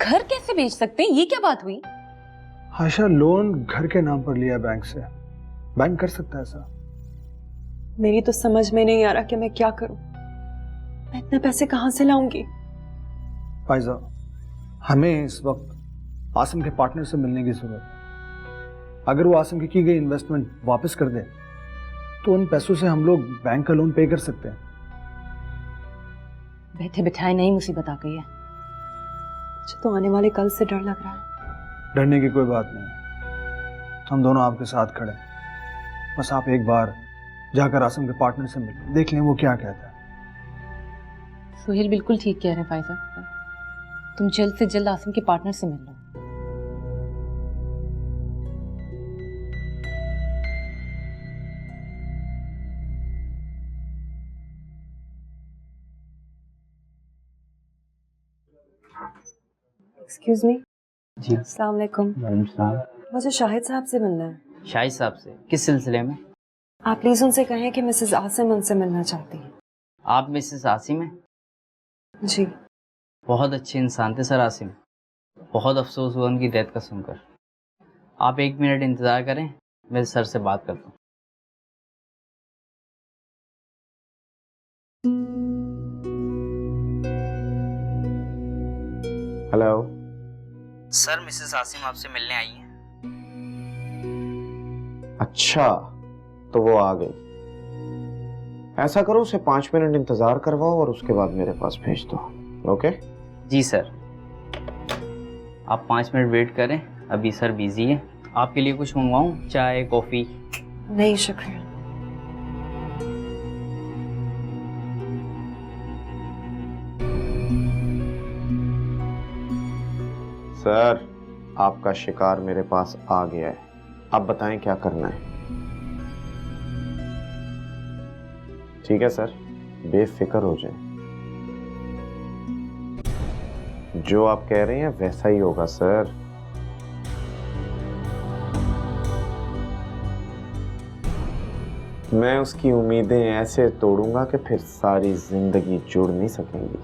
घर कैसे बेच सकते हैं? ये क्या बात हुई? आयशा, लोन घर के नाम पर लिया बैंक से। बैंक कर सकता है ऐसा? मेरी तो समझ में नहीं आ रहा कि मैं क्या करूं। मैं इतने पैसे कहां से लाऊंगी? फाइजा, हमें इस वक्त आसिम के पार्टनर से मिलने की जरूरत है। अगर वो आसिम की गई इन्वेस्टमेंट वापस कर दे तो उन पैसों से हम लोग बैंक का लोन पे कर सकते हैं। बैठे बिठाए नई मुसीबत आ गई है। मुझे तो आने वाले कल से डर लग रहा है। डरने की कोई बात नहीं, हम दोनों आपके साथ खड़े हैं। बस आप एक बार जाकर आसिम के पार्टनर से मिल देख लें वो क्या कहता है। सोहेल बिल्कुल ठीक कह रहे हैं फाइजा, तुम जल्द से जल्द आसिम के पार्टनर से मिल लो। Excuse me. जी अस्सलाम वालेकुम। वालेकुम सलाम। मुझे शाहिद साहब से मिलना है। शाहिद साहब से किस सिलसिले में? आप प्लीज उनसे कहें कि मिसेस आसिम उनसे मिलना चाहती हैं। आप मिसेस आसिम हैं? जी। बहुत अच्छे इंसान थे सर आसिम। बहुत अफसोस हुआ उनकी डेथ का सुनकर। आप 1 मिनट इंतज़ार करें, मैं सर से बात करता हूँ। हेलो सर, मिसेस आसिम आपसे मिलने आई हैं। अच्छा, तो वो आ गई। ऐसा करो, उसे 5 मिनट इंतजार करवाओ और उसके बाद मेरे पास भेज दो। ओके? जी सर। आप 5 मिनट वेट करें, अभी सर बिजी है। आपके लिए कुछ मंगवाऊँ? चाय, कॉफ़ी? नहीं शुक्रिया। सर, आपका शिकार मेरे पास आ गया है। आप बताएं क्या करना है। ठीक है सर, बेफिक्र हो जाए। जो आप कह रहे हैं वैसा ही होगा सर। मैं उसकी उम्मीदें ऐसे तोड़ूंगा कि फिर सारी जिंदगी जुड़ नहीं सकेंगी।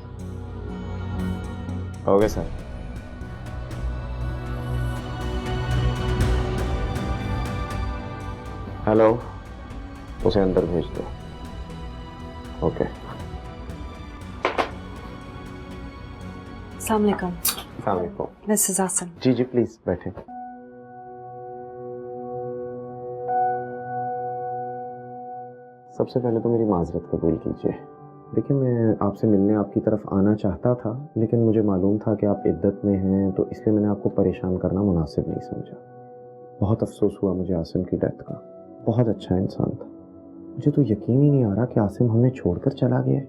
Okay sir. हेलो, उसे अंदर भेज दो। ओके। अस्सलाम वालेकुम। अस्सलाम वालेकुम। मिसेस आसिम। जी जी प्लीज बैठे। सबसे पहले तो मेरी माजरत कबूल कीजिए। देखिए, मैं आपसे मिलने आपकी तरफ आना चाहता था, लेकिन मुझे मालूम था कि आप इद्दत में हैं, तो इसलिए मैंने आपको परेशान करना मुनासिब नहीं समझा। बहुत अफसोस हुआ मुझे आसिम की डेथ का। बहुत अच्छा इंसान था। मुझे तो यकीन ही नहीं आ रहा कि आसिम हमें छोड़कर चला गया।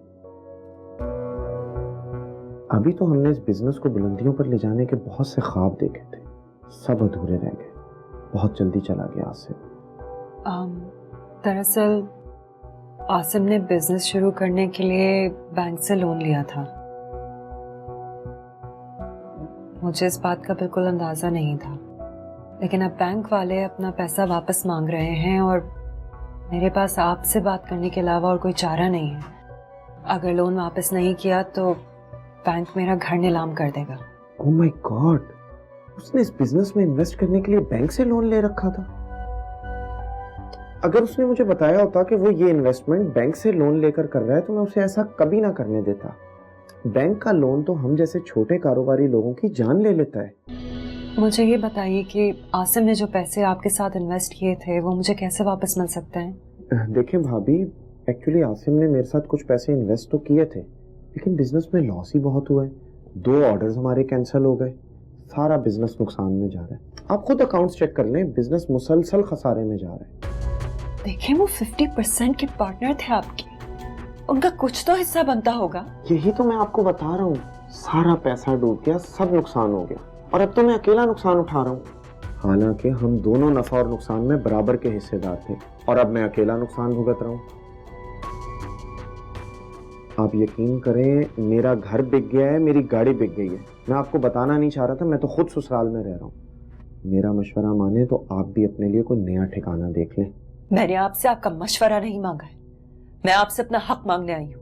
अभी तो हमने इस बिजनेस को बुलंदियों पर ले जाने के बहुत से ख्वाब देखे थे, सब अधूरे रह गए। बहुत जल्दी चला गया आसिम। दरअसल आसिम ने बिजनेस शुरू करने के लिए बैंक से लोन लिया था। मुझे इस बात का बिल्कुल अंदाजा नहीं था, लेकिन अब बैंक वाले अपना पैसा वापस मांग रहे हैं और मेरे पास आपसे बात करने के अलावा और कोई चारा नहीं है। अगर लोन वापस नहीं किया तो बैंक मेरा घर नीलाम कर देगा। ओह माय गॉड, उसने इस बिजनेस में इन्वेस्ट करने के लिए बैंक से लोन ले रखा था। अगर उसने मुझे बताया होता कि वो ये इन्वेस्टमेंट बैंक से लोन लेकर कर रहा है तो मैं उसे ऐसा कभी ना करने देता। बैंक का लोन तो हम जैसे छोटे कारोबारी लोगों की जान ले लेता है। मुझे ये बताइए कि आसिम ने जो पैसे आपके साथ इन्वेस्ट किए थे वो मुझे कैसे वापस मिल सकते हैं? देखिए भाभी, एक्चुअली आसिम ने मेरे साथ कुछ पैसे इन्वेस्ट तो किए थे, लेकिन बिजनेस में लॉस ही बहुत हुआ है। 2 ऑर्डर्स हमारे कैंसिल हो गए। सारा बिजनेस नुकसान में जा रहा है। आप खुद अकाउंट्स चेक कर लें, बिजनेस मुसलसल खसारे में जा रहा है। देखिए, वो 50% के पार्टनर थे आपके, उनका कुछ तो हिस्सा बनता होगा। यही तो मैं आपको बता रहा हूँ, सारा पैसा डूब गया, सब नुकसान हो गया और अब तो मैं अकेला नुकसान उठा रहा हूँ। हालांकि हम दोनों नफा और नुकसान में बराबर के हिस्सेदार थे और अब मैं अकेला नुकसान भुगत रहा हूँ। आप यकीन करें, मेरा घर बिक गया है, मेरी गाड़ी बिक गई है। मैं आपको बताना नहीं चाह रहा था, मैं तो खुद ससुराल में रह रहा हूँ। मेरा मशवरा माने तो आप भी अपने लिए कोई नया ठिकाना देख लें। मैंने आपसे आपका मशवरा नहीं मांगा है, मैं आपसे अपना हक मांगने आई हूँ।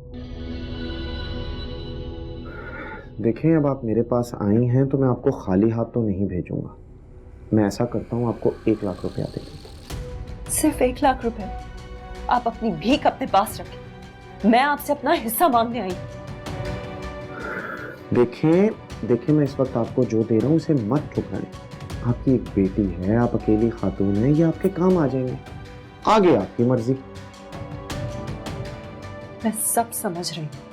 देखें, अब आप मेरे पास आई हैं तो मैं आपको खाली हाथ तो नहीं भेजूंगा। मैं ऐसा करता हूँ, आपको 1 लाख रुपया दे देता हूँ। सिर्फ 1 लाख रुपए? आप अपनी भीख अपने पास रखें, मैं आपसे अपना हिस्सा मांगने आई। देखिए मैं इस वक्त आपको जो दे रहा हूँ उसे मत ठुकराएं। आपकी एक बेटी है, आप अकेली खातून हैं, ये आपके काम आ जाएंगे। आगे आपकी मर्जी। मैं सब समझ रही हूँ।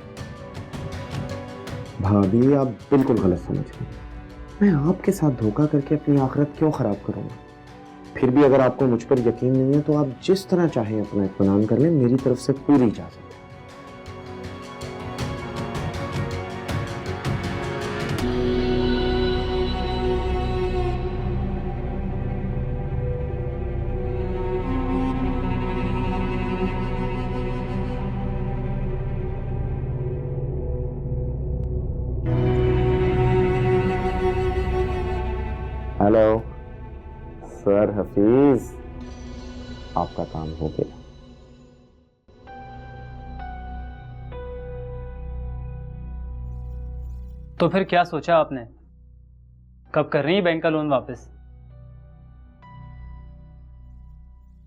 भाभी, आप बिल्कुल गलत समझ रही हैं। मैं आपके साथ धोखा करके अपनी आखिरत क्यों खराब करूंगा? फिर भी अगर आपको मुझ पर यकीन नहीं है तो आप जिस तरह चाहें अपना इत्मीनान कर लें, मेरी तरफ से पूरी इजाजत है। हेलो सर हफीज, आपका काम हो गया। तो फिर क्या सोचा आपने? कब कर रही है बैंक का लोन वापस?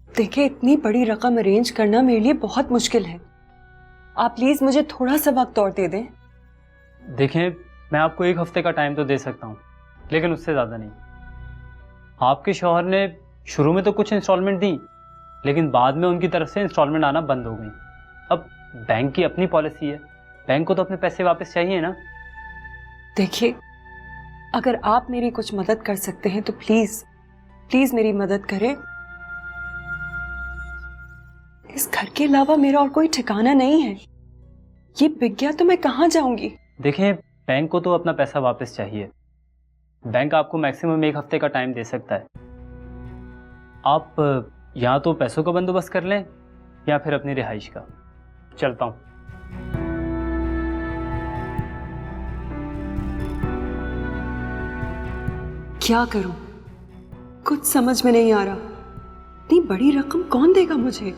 देखिए, इतनी बड़ी रकम अरेंज करना मेरे लिए बहुत मुश्किल है। आप प्लीज मुझे थोड़ा सा वक्त और दे दें। देखें, मैं आपको 1 हफ्ते का टाइम तो दे सकता हूँ, लेकिन उससे ज़्यादा नहीं। आपके शौहर ने शुरू में तो कुछ इंस्टॉलमेंट दी, लेकिन बाद में उनकी तरफ से इंस्टॉलमेंट आना बंद हो गई। अब बैंक की अपनी पॉलिसी है, बैंक को तो अपने पैसे वापस चाहिए ना। देखिए, अगर आप मेरी कुछ मदद कर सकते हैं तो प्लीज प्लीज मेरी मदद करें। इस घर के अलावा मेरा और कोई ठिकाना नहीं है। ये बिक गया तो मैं कहाँ जाऊंगी? देखें, बैंक को तो अपना पैसा वापस चाहिए। बैंक आपको मैक्सिमम 1 हफ्ते का टाइम दे सकता है। आप या तो पैसों का बंदोबस्त कर लें या फिर अपनी रिहाइश का। चलता हूँ। क्या करूं? कुछ समझ में नहीं आ रहा। इतनी बड़ी रकम कौन देगा मुझे?